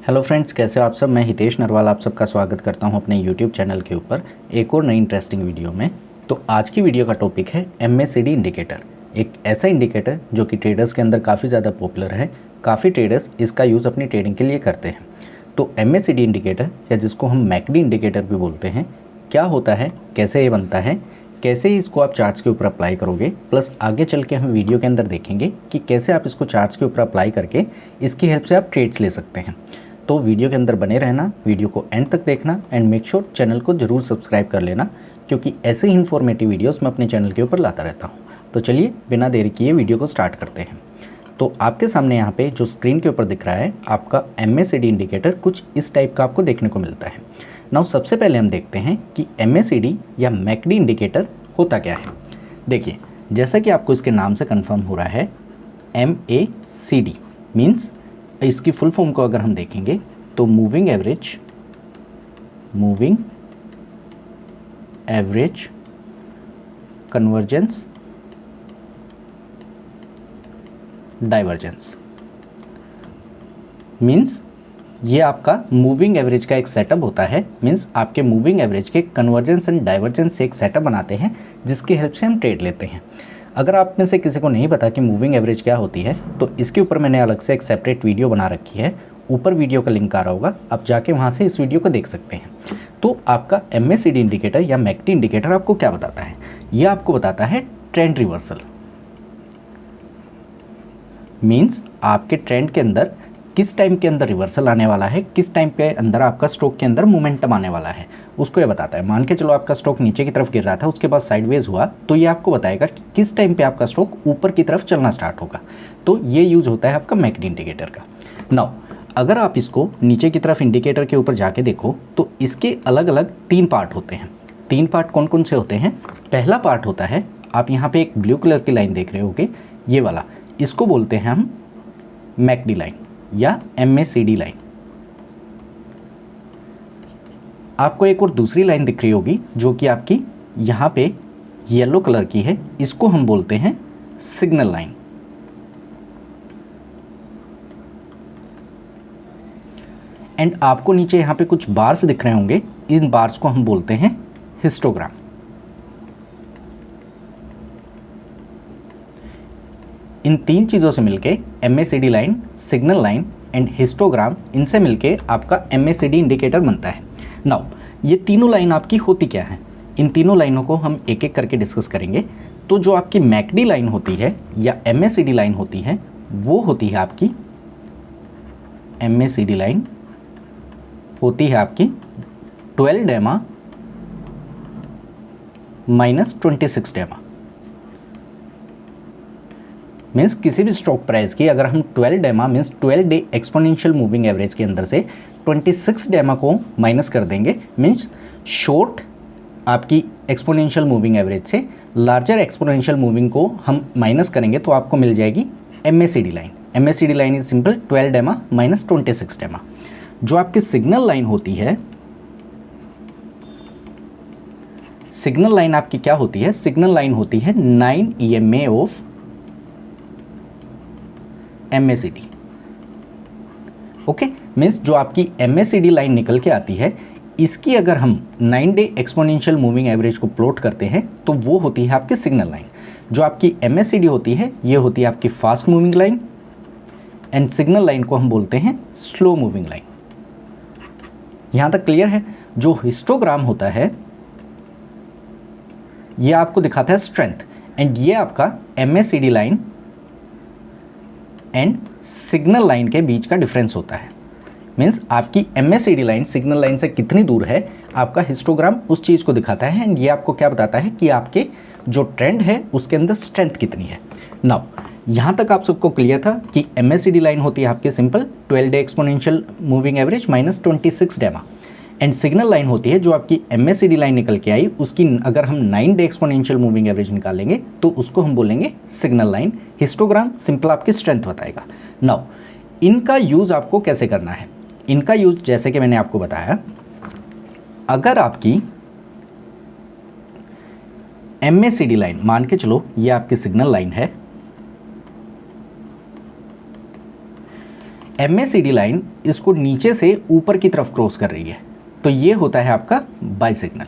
Hello friends, कैसे हो आप सब। मैं हितेश नरवाल आप सबका स्वागत करता हूं अपने यूट्यूब चैनल के ऊपर एक और नई इंटरेस्टिंग वीडियो में। तो आज की वीडियो का टॉपिक है MACD इंडिकेटर। एक ऐसा इंडिकेटर जो कि ट्रेडर्स के अंदर काफ़ी ज़्यादा पॉपुलर है। काफ़ी ट्रेडर्स इसका यूज़ अपनी ट्रेडिंग के लिए करते हैं। तो MACD इंडिकेटर या जिसको हम मैकडी इंडिकेटर भी बोलते हैं, क्या होता है, कैसे ये बनता है, कैसे इसको आप चार्ट्स के ऊपर अप्लाई करोगे, प्लस आगे चल के हम वीडियो के अंदर देखेंगे कि कैसे आप इसको चार्ट्स के ऊपर अप्लाई करके इसकी हेल्प से आप ट्रेड्स ले सकते हैं। तो वीडियो के अंदर बने रहना, वीडियो को एंड तक देखना एंड मेक श्योर चैनल को ज़रूर सब्सक्राइब कर लेना, क्योंकि ऐसे ही इन्फॉर्मेटिव वीडियोस मैं अपने चैनल के ऊपर लाता रहता हूँ। तो चलिए बिना देरी किए वीडियो को स्टार्ट करते हैं। तो आपके सामने यहाँ पे जो स्क्रीन के ऊपर दिख रहा है आपका MACD इंडिकेटर कुछ इस टाइप का आपको देखने को मिलता है। नाउ सबसे पहले हम देखते हैं कि MACD या मैकडी इंडिकेटर होता क्या है। देखिए, जैसा कि आपको इसके नाम से कन्फर्म हो रहा है, MACD मीन्स, इसकी फुल फॉर्म को अगर हम देखेंगे तो moving average convergence divergence means ये आपका मूविंग एवरेज का एक सेटअप होता है। मीन्स आपके मूविंग एवरेज के कन्वर्जेंस एंड डाइवर्जेंस से एक सेटअप बनाते हैं जिसकी हेल्प से हम ट्रेड लेते हैं। अगर आप में से किसी को नहीं पता कि मूविंग एवरेज क्या होती है तो इसके ऊपर मैंने अलग से एक सेपरेट वीडियो बना रखी है। ऊपर वीडियो का लिंक आ रहा होगा, आप जाके वहाँ से इस वीडियो को देख सकते हैं। तो आपका MACD इंडिकेटर या मैकडी इंडिकेटर आपको क्या बताता है? यह आपको बताता है ट्रेंड रिवर्सल। मीन्स आपके ट्रेंड के अंदर किस टाइम के अंदर रिवर्सल आने वाला है, किस टाइम पे अंदर आपका स्टॉक के अंदर मोमेंटम आने वाला है, उसको ये बताता है। मान के चलो आपका स्टॉक नीचे की तरफ गिर रहा था, उसके बाद साइडवेज हुआ, तो ये आपको बताएगा कि किस टाइम पे आपका स्टॉक ऊपर की तरफ चलना स्टार्ट होगा। तो ये यूज़ होता है आपका मैकडी इंडिकेटर का। नाउ अगर आप इसको नीचे की तरफ इंडिकेटर के ऊपर जाके देखो तो इसके अलग अलग 3 पार्ट होते हैं। 3 पार्ट कौन कौन से होते हैं? पहला पार्ट होता है, आप यहाँ पे एक ब्लू कलर की लाइन देख रहे होगे, ये वाला, इसको बोलते हैं हम मैकडी लाइन या MACD लाइन। आपको एक और दूसरी लाइन दिख रही होगी जो कि आपकी यहाँ पे येलो कलर की है, इसको हम बोलते हैं सिग्नल लाइन। एंड आपको नीचे यहाँ पे कुछ बार्स दिख रहे होंगे, इन बार्स को हम बोलते हैं हिस्टोग्राम। इन 3 चीज़ों से मिलके MACD line, signal line and histogram, इनसे मिलके आपका MACD इंडिकेटर बनता है। नाउ ये तीनों लाइन आपकी होती क्या है? इन तीनों लाइनों को हम एक एक करके डिस्कस करेंगे। तो जो आपकी मैकडी लाइन होती है या MACD लाइन होती है, वो होती है आपकी MACD लाइन होती है आपकी 12 डेमा माइनस 26 डेमा। मीन्स किसी भी स्टॉक प्राइस की अगर हम 12 डेमा means 12 day exponential moving average के अंदर से 26 डेमा को माइनस कर देंगे, मीन्स शॉर्ट आपकी एक्सपोनेंशियल मूविंग एवरेज से लार्जर एक्सपोनेंशियल मूविंग को हम माइनस करेंगे तो आपको मिल जाएगी MACD line. MACD line is simple 12 डेमा माइनस 26 डेमा। जो आपकी सिग्नल लाइन होती है, सिग्नल लाइन आपकी क्या होती है? सिग्नल लाइन होती है 9 EMA of MACD। Okay, means जो आपकी MACD लाइन निकल के आती है, इसकी अगर हम 9 डे एक्सपोनेंशियल मूविंग एवरेज को प्लॉट करते हैं तो वो होती है आपकी सिग्नल लाइन। जो आपकी MACD होती है ये होती है आपकी fast moving line and signal line को हम बोलते हैं स्लो मूविंग लाइन। यहाँ तक क्लियर है? जो हिस्टोग्राम होता है ये आपको दिखाता है स्ट्रेंथ, एंड ये आपका MACD line and signal line के बीच का डिफरेंस होता है। मीन्स आपकी MACD लाइन सिग्नल लाइन से कितनी दूर है, आपका हिस्टोग्राम उस चीज़ को दिखाता है। एंड ये आपको क्या बताता है कि आपके जो ट्रेंड है उसके अंदर स्ट्रेंथ कितनी है। नाउ यहाँ तक आप सबको क्लियर था कि MACD लाइन होती है आपकी simple 12 day exponential moving average minus 26 डेमा, एंड सिग्नल लाइन होती है जो आपकी MACD लाइन निकल के आई, उसकी अगर हम 9 डे एक्सपोनेंशियल मूविंग एवरेज निकालेंगे तो उसको हम बोलेंगे सिग्नल लाइन। हिस्टोग्राम सिंपल आपकी स्ट्रेंथ बताएगा। नाउ इनका यूज़ आपको कैसे करना है? इनका यूज़ जैसे कि मैंने आपको बताया, अगर आपकी MACD लाइन, मान के चलो ये आपकी सिग्नल लाइन है, MACD लाइन इसको नीचे से ऊपर की तरफ क्रॉस कर रही है, तो ये होता है आपका बाई सिग्नल।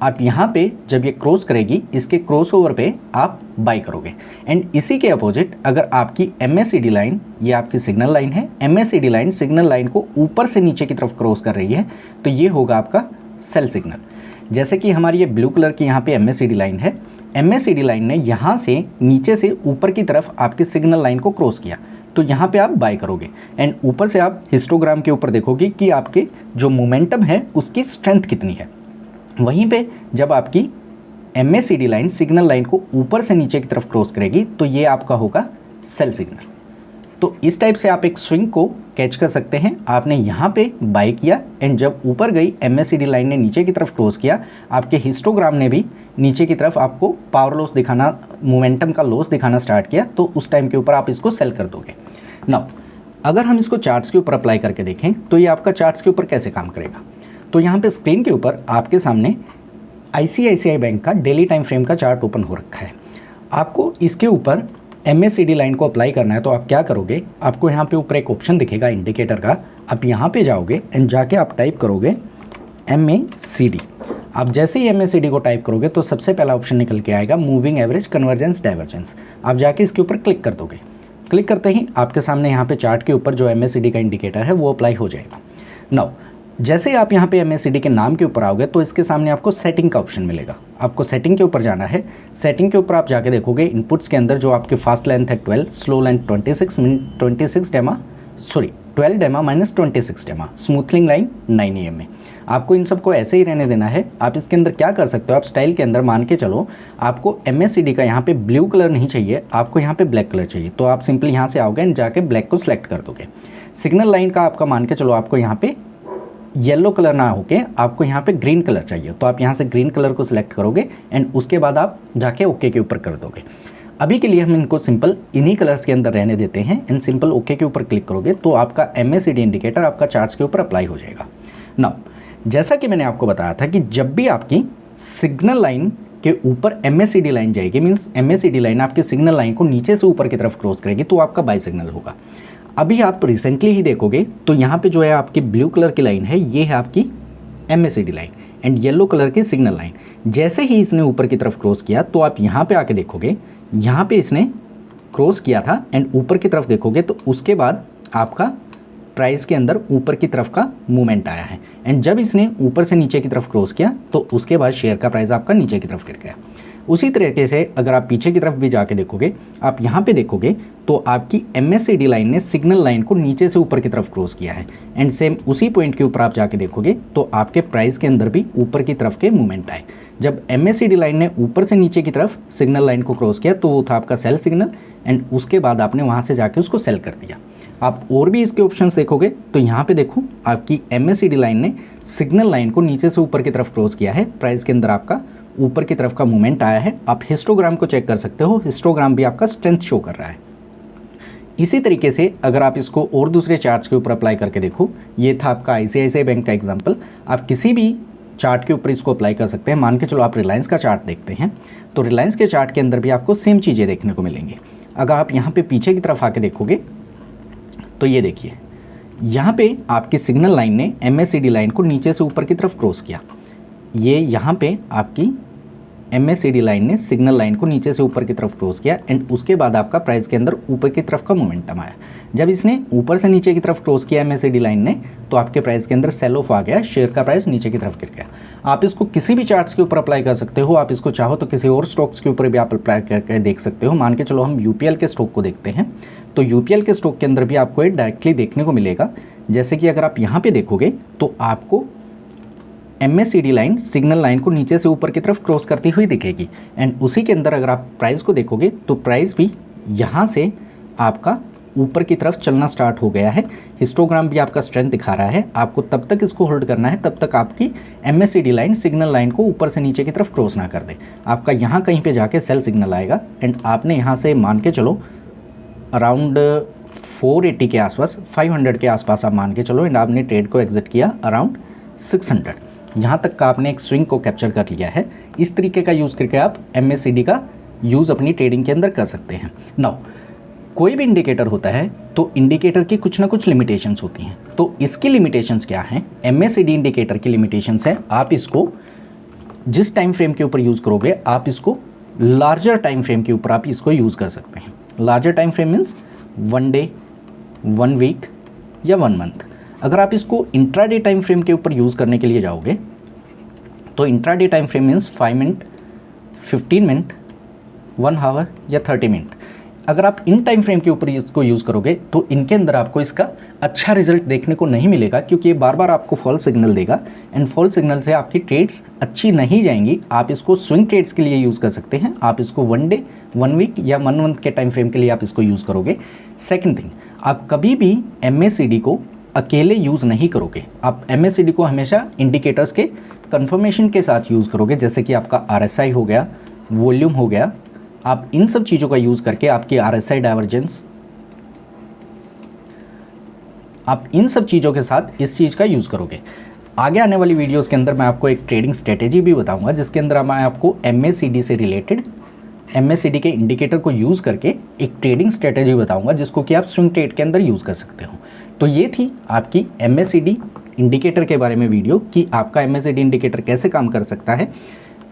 आप यहाँ पे जब ये क्रॉस करेगी, इसके क्रॉस ओवर पे आप बाई करोगे। एंड इसी के अपोजिट अगर आपकी MACD लाइन, ये आपकी सिग्नल लाइन है, MACD लाइन सिग्नल लाइन को ऊपर से नीचे की तरफ क्रॉस कर रही है, तो ये होगा आपका सेल सिग्नल। जैसे कि हमारी ये ब्लू कलर की यहाँ पे MACD लाइन है, MACD लाइन ने यहाँ से नीचे से ऊपर की तरफ आपकी सिग्नल लाइन को क्रॉस किया, तो यहाँ पे आप बाय करोगे। एंड ऊपर से आप हिस्टोग्राम के ऊपर देखोगे कि आपके जो मोमेंटम है उसकी स्ट्रेंथ कितनी है। वहीं पे जब आपकी MACD लाइन सिग्नल लाइन को ऊपर से नीचे की तरफ क्रॉस करेगी, तो ये आपका होगा सेल सिग्नल। तो इस टाइप से आप एक स्विंग को कैच कर सकते हैं। आपने यहाँ पे बाय किया एंड जब ऊपर गई MACD लाइन ने नीचे की तरफ क्रॉस किया, आपके हिस्टोग्राम ने भी नीचे की तरफ आपको पावर लॉस दिखाना, मोमेंटम का लॉस दिखाना स्टार्ट किया, तो उस टाइम के ऊपर आप इसको सेल कर दोगे। नाउ अगर हम इसको चार्ट्स के ऊपर अप्लाई करके देखें तो ये आपका चार्ट्स के ऊपर कैसे काम करेगा। तो यहाँ पे स्क्रीन के ऊपर आपके सामने ICICI बैंक का डेली टाइम फ्रेम का चार्ट ओपन हो रखा है। आपको इसके ऊपर MACD लाइन को अप्लाई करना है, तो आप क्या करोगे, आपको यहाँ पे ऊपर एक ऑप्शन दिखेगा इंडिकेटर का, आप यहाँ पे जाओगे एंड जाके आप टाइप करोगे MACD। आप जैसे ही MACD को टाइप करोगे तो सबसे पहला ऑप्शन निकल के आएगा मूविंग एवरेज कन्वर्जेंस डाइवर्जेंस। आप जाके इसके ऊपर क्लिक कर दोगे। क्लिक करते ही आपके सामने यहाँ पे चार्ट के ऊपर जो MACD का इंडिकेटर है वो अप्लाई हो जाएगा। नाउ जैसे ही आप यहाँ पे MACD के नाम के ऊपर आओगे तो इसके सामने आपको सेटिंग का ऑप्शन मिलेगा। आपको सेटिंग के ऊपर जाना है। सेटिंग के ऊपर आप जाके देखोगे इनपुट्स के अंदर जो आपके फास्ट लेंथ है 12, स्लो लेंथ 26 डेमा, 12 डेमा माइनस 26 डेमा, स्मूथलिंग लाइन 9 AM में। आपको इन सबको ऐसे ही रहने देना है। आप इसके अंदर क्या कर सकते हो, आप स्टाइल के अंदर मान के चलो आपको MACD का यहाँ पे ब्लू कलर नहीं चाहिए, आपको यहाँ पे ब्लैक कलर चाहिए, तो आप सिंपली यहाँ से आओगे एंड जाके ब्लैक को सिलेक्ट कर दोगे। सिग्नल लाइन का आपका मान के चलो आपको यहाँ पे येलो कलर ना होके आपको यहाँ पे ग्रीन कलर चाहिए, तो आप यहाँ से ग्रीन कलर को सिलेक्ट करोगे एंड उसके बाद आप जाके ओके के ऊपर कर दोगे। अभी के लिए हम इनको सिंपल इन्हीं कलर्स के अंदर रहने देते हैं एंड सिंपल ओके के ऊपर क्लिक करोगे तो आपका MACD इंडिकेटर आपका चार्ट्स के ऊपर अप्लाई हो जाएगा। नाउ जैसा कि मैंने आपको बताया था कि जब भी आपकी सिग्नल लाइन के ऊपर MACD लाइन जाएगी, मीन्स MACD लाइन आपकी सिग्नल लाइन को नीचे से ऊपर की तरफ क्रॉस करेगी, तो आपका बाई सिग्नल होगा। अभी आप रिसेंटली ही देखोगे तो यहाँ पे जो है आपकी ब्लू कलर की लाइन है, ये है आपकी MACD line and yellow colour की सिग्नल लाइन। जैसे ही इसने ऊपर की तरफ क्रॉस किया तो आप यहाँ पे आके देखोगे, यहाँ पे इसने क्रॉस किया था एंड ऊपर की तरफ देखोगे तो उसके बाद आपका प्राइस के अंदर ऊपर की तरफ का मूवमेंट आया है। एंड जब इसने ऊपर से नीचे की तरफ क्रॉस किया तो उसके बाद शेयर का प्राइस आपका नीचे की तरफ गिर गया। उसी तरीके से अगर आप पीछे की तरफ भी जाके देखोगे, आप यहाँ पे देखोगे तो आपकी MACD लाइन ने सिग्नल लाइन को नीचे से ऊपर की तरफ क्रॉस किया है एंड सेम उसी पॉइंट के ऊपर आप जाके देखोगे तो आपके प्राइस के अंदर भी ऊपर की तरफ के मूवमेंट आए। जब MACD लाइन ने ऊपर से नीचे की तरफ सिग्नल लाइन को क्रॉस किया तो वो था आपका सेल सिग्नल एंड उसके बाद आपने वहाँ से जाके उसको सेल कर दिया। आप और भी इसके ऑप्शंस देखोगे तो यहाँ पे देखो आपकी MACD लाइन ने सिग्नल लाइन को नीचे से ऊपर की तरफ क्रॉस किया है, प्राइस के अंदर आपका ऊपर की तरफ का मूवमेंट आया है। आप हिस्टोग्राम को चेक कर सकते हो, हिस्टोग्राम भी आपका स्ट्रेंथ शो कर रहा है। इसी तरीके से अगर आप इसको और दूसरे चार्ट्स के ऊपर अप्लाई करके देखो, ये था आपका ICICI बैंक का एग्जांपल। आप किसी भी चार्ट के ऊपर इसको अप्लाई कर सकते हैं। मान के चलो आप रिलायंस का चार्ट देखते हैं तो रिलायंस के चार्ट के अंदर भी आपको सेम चीज़ें देखने को मिलेंगी। अगर आप यहाँ पे पीछे की तरफ आके देखोगे तो ये देखिए, यहाँ पे आपकी सिग्नल लाइन ने MACD लाइन को नीचे से ऊपर की तरफ क्रॉस किया। ये यहाँ पे आपकी MACD लाइन ने सिग्नल लाइन को नीचे से ऊपर की तरफ क्रॉस किया एंड उसके बाद आपका प्राइस के अंदर ऊपर की तरफ का मोमेंटम आया। जब इसने ऊपर से नीचे की तरफ क्रॉस किया MACD लाइन ने तो आपके प्राइस के अंदर सेल ऑफ आ गया, शेयर का प्राइस नीचे की तरफ गिर गया। आप इसको किसी भी चार्ट्स के ऊपर अप्लाई कर सकते हो। आप इसको चाहो तो किसी और स्टॉक्स के ऊपर भी आप अप्लाई करके देख सकते हो। मान के चलो हम UPL के स्टॉक को देखते हैं तो UPL के स्टॉक के अंदर भी आपको ये डायरेक्टली देखने को मिलेगा। जैसे कि अगर आप यहाँ पे देखोगे तो आपको MACD लाइन सिग्नल लाइन को नीचे से ऊपर की तरफ क्रॉस करती हुई दिखेगी एंड उसी के अंदर अगर आप प्राइस को देखोगे तो प्राइस भी यहाँ से आपका ऊपर की तरफ चलना स्टार्ट हो गया है। हिस्टोग्राम भी आपका स्ट्रेंथ दिखा रहा है। आपको तब तक इसको होल्ड करना है तब तक आपकी MACD लाइन सिग्नल लाइन को ऊपर से नीचे की तरफ क्रॉस ना कर दे। आपका यहाँ कहीं पे जाके सेल सिग्नल आएगा एंड आपने यहाँ से मान के चलो अराउंड 480 के आसपास, 500 के आसपास आप मान के चलो एंड आपने ट्रेड को एग्जिट किया अराउंड 600। यहाँ तक का आपने एक स्विंग को कैप्चर कर लिया है। इस तरीके का यूज़ करके आप MACD का यूज़ अपनी ट्रेडिंग के अंदर कर सकते हैं। नाउ कोई भी इंडिकेटर होता है तो इंडिकेटर की कुछ ना कुछ लिमिटेशंस होती हैं। तो इसकी लिमिटेशंस क्या हैं? MACD इंडिकेटर की लिमिटेशंस है, आप इसको जिस टाइम फ्रेम के ऊपर यूज़ करोगे आप इसको लार्जर टाइम फ्रेम के ऊपर आप इसको यूज़ कर सकते हैं। Larger time frame means 1 day, 1 week या 1 मंथ। अगर आप इसको इंट्राडे टाइम फ्रेम के ऊपर यूज़ करने के लिए जाओगे तो intraday time frame means 5 minute, 15 minute, 1 hour या 30 मिनट। अगर आप इन टाइम फ्रेम के ऊपर इसको यूज़ करोगे तो इनके अंदर आपको इसका अच्छा रिजल्ट देखने को नहीं मिलेगा, क्योंकि ये बार बार आपको फॉल्स सिग्नल देगा एंड फॉल्स सिग्नल से आपकी ट्रेड्स अच्छी नहीं जाएंगी। आप इसको स्विंग ट्रेड्स के लिए यूज़ कर सकते हैं। आप इसको 1 डे, 1 वीक या 1 मंथ के टाइम फ्रेम के लिए आप इसको यूज़ करोगे। सेकेंड थिंग, आप कभी भी MACD को अकेले यूज़ नहीं करोगे। आप MACD को हमेशा इंडिकेटर्स के कंफर्मेशन के साथ यूज़ करोगे, जैसे कि आपका RSI हो गया, वॉल्यूम हो गया। आप इन सब चीज़ों का यूज़ करके आपकी RSI डाइवर्जेंस, आप इन सब चीज़ों के साथ इस चीज़ का यूज़ करोगे। आगे आने वाली वीडियोस के अंदर मैं आपको एक ट्रेडिंग स्ट्रेटेजी भी बताऊंगा, जिसके अंदर मैं आपको MACD से रिलेटेड MACD के इंडिकेटर को यूज़ करके एक ट्रेडिंग स्ट्रेटेजी बताऊंगा, जिसको कि आप स्विंग ट्रेड के अंदर यूज़ कर सकते हो। तो ये थी आपकी MACD इंडिकेटर के बारे में वीडियो कि आपका MACD इंडिकेटर कैसे काम कर सकता है।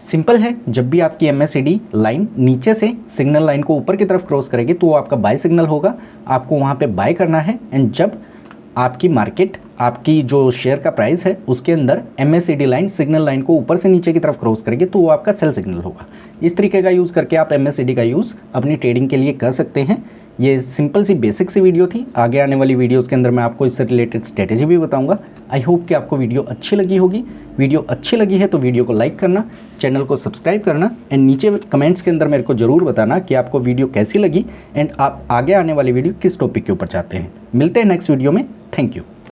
सिंपल है, जब भी आपकी MACD लाइन नीचे से सिग्नल लाइन को ऊपर की तरफ क्रॉस करेगी तो वो आपका बाय सिग्नल होगा, आपको वहाँ पे बाय करना है। एंड जब आपकी मार्केट, आपकी जो शेयर का प्राइस है उसके अंदर MACD लाइन सिग्नल लाइन को ऊपर से नीचे की तरफ क्रॉस करेगी तो वो आपका सेल सिग्नल होगा। इस तरीके का यूज़ करके आप MACD का यूज़ अपनी ट्रेडिंग के लिए कर सकते हैं। ये सिंपल सी बेसिक सी वीडियो थी। आगे आने वाली वीडियोस के अंदर मैं आपको इससे रिलेटेड स्ट्रेटेजी भी बताऊंगा। आई होप कि आपको वीडियो अच्छी लगी होगी। वीडियो अच्छी लगी है तो वीडियो को लाइक करना, चैनल को सब्सक्राइब करना एंड नीचे कमेंट्स के अंदर मेरे को ज़रूर बताना कि आपको वीडियो कैसी लगी एंड आप आगे आने वाली वीडियो किस टॉपिक के ऊपर चाहते हैं। मिलते हैं नेक्स्ट वीडियो में। Thank you.